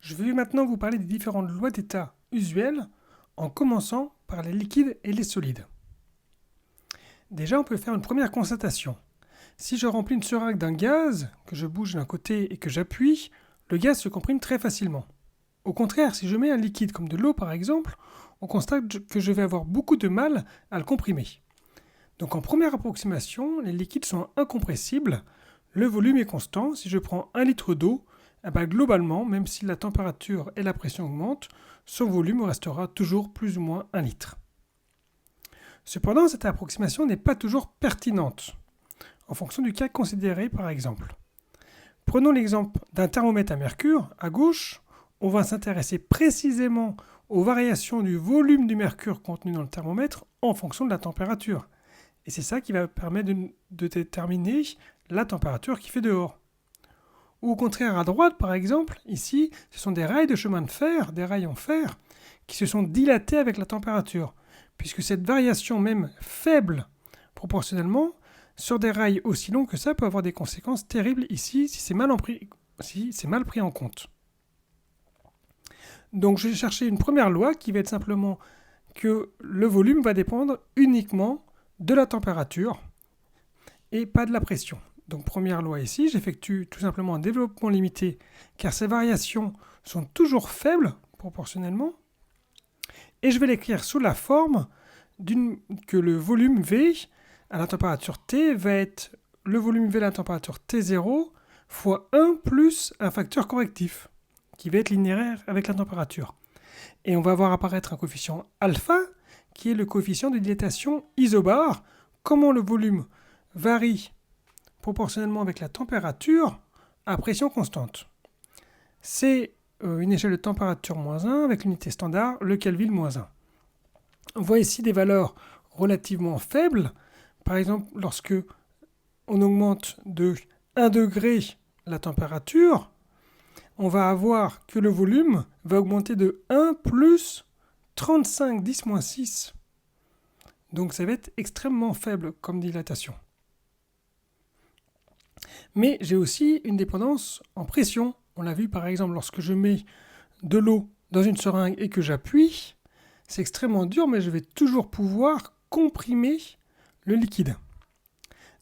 Je vais maintenant vous parler des différentes lois d'état usuelles, en commençant par les liquides et les solides. Déjà, on peut faire une première constatation. Si je remplis une seringue d'un gaz, que je bouge d'un côté et que j'appuie, le gaz se comprime très facilement. Au contraire, si je mets un liquide comme de l'eau par exemple, on constate que je vais avoir beaucoup de mal à le comprimer. Donc en première approximation, les liquides sont incompressibles, le volume est constant. Si je prends 1 litre d'eau, globalement, même si la température et la pression augmentent, son volume restera toujours plus ou moins 1 litre. Cependant, cette approximation n'est pas toujours pertinente, en fonction du cas considéré par exemple. Prenons l'exemple d'un thermomètre à mercure. À gauche, on va s'intéresser précisément aux variations du volume du mercure contenu dans le thermomètre en fonction de la température. Et c'est ça qui va permettre de déterminer la température qu'il fait dehors. Ou au contraire, à droite, par exemple, ici, ce sont des rails de chemin de fer, des rails en fer, qui se sont dilatés avec la température, puisque cette variation, même faible proportionnellement, sur des rails aussi longs que ça, peut avoir des conséquences terribles ici si c'est mal pris en compte. Donc je vais chercher une première loi qui va être simplement que le volume va dépendre uniquement de la température et pas de la pression. Donc première loi ici, j'effectue tout simplement un développement limité car ces variations sont toujours faibles proportionnellement et je vais l'écrire sous la forme que le volume V à la température T va être le volume V à la température T0 fois 1 plus un facteur correctif qui va être linéaire avec la température. Et on va voir apparaître un coefficient alpha qui est le coefficient de dilatation isobar. Comment le volume varie proportionnellement avec la température à pression constante. C'est une échelle de température moins 1 avec l'unité standard, le Kelvin moins 1. On voit ici des valeurs relativement faibles. Par exemple, lorsque on augmente de 1 degré la température, on va avoir que le volume va augmenter de 1 plus 35 10-6. Donc ça va être extrêmement faible comme dilatation. Mais j'ai aussi une dépendance en pression. On l'a vu par exemple lorsque je mets de l'eau dans une seringue et que j'appuie, c'est extrêmement dur, mais je vais toujours pouvoir comprimer le liquide.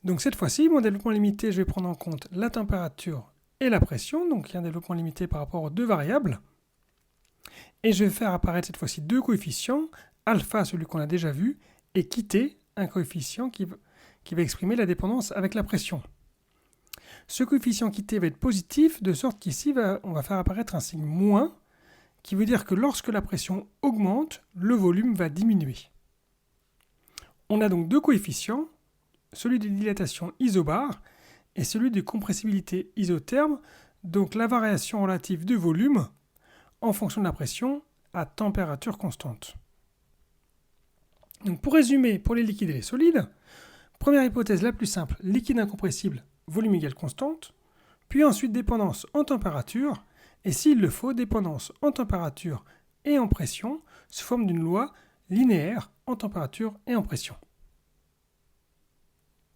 Donc cette fois-ci, mon développement limité, je vais prendre en compte la température et la pression. Donc il y a un développement limité par rapport aux deux variables. Et je vais faire apparaître cette fois-ci deux coefficients, alpha, celui qu'on a déjà vu, et kt, un coefficient qui va exprimer la dépendance avec la pression. Ce coefficient kt va être positif, de sorte qu'ici, on va faire apparaître un signe moins, qui veut dire que lorsque la pression augmente, le volume va diminuer. On a donc deux coefficients, celui de dilatation isobar et celui de compressibilité isotherme, donc la variation relative de volume en fonction de la pression à température constante. Donc pour résumer, pour les liquides et les solides, première hypothèse la plus simple, liquide incompressible, volume égal constante, puis ensuite dépendance en température, et s'il le faut, dépendance en température et en pression sous forme d'une loi linéaire en température et en pression.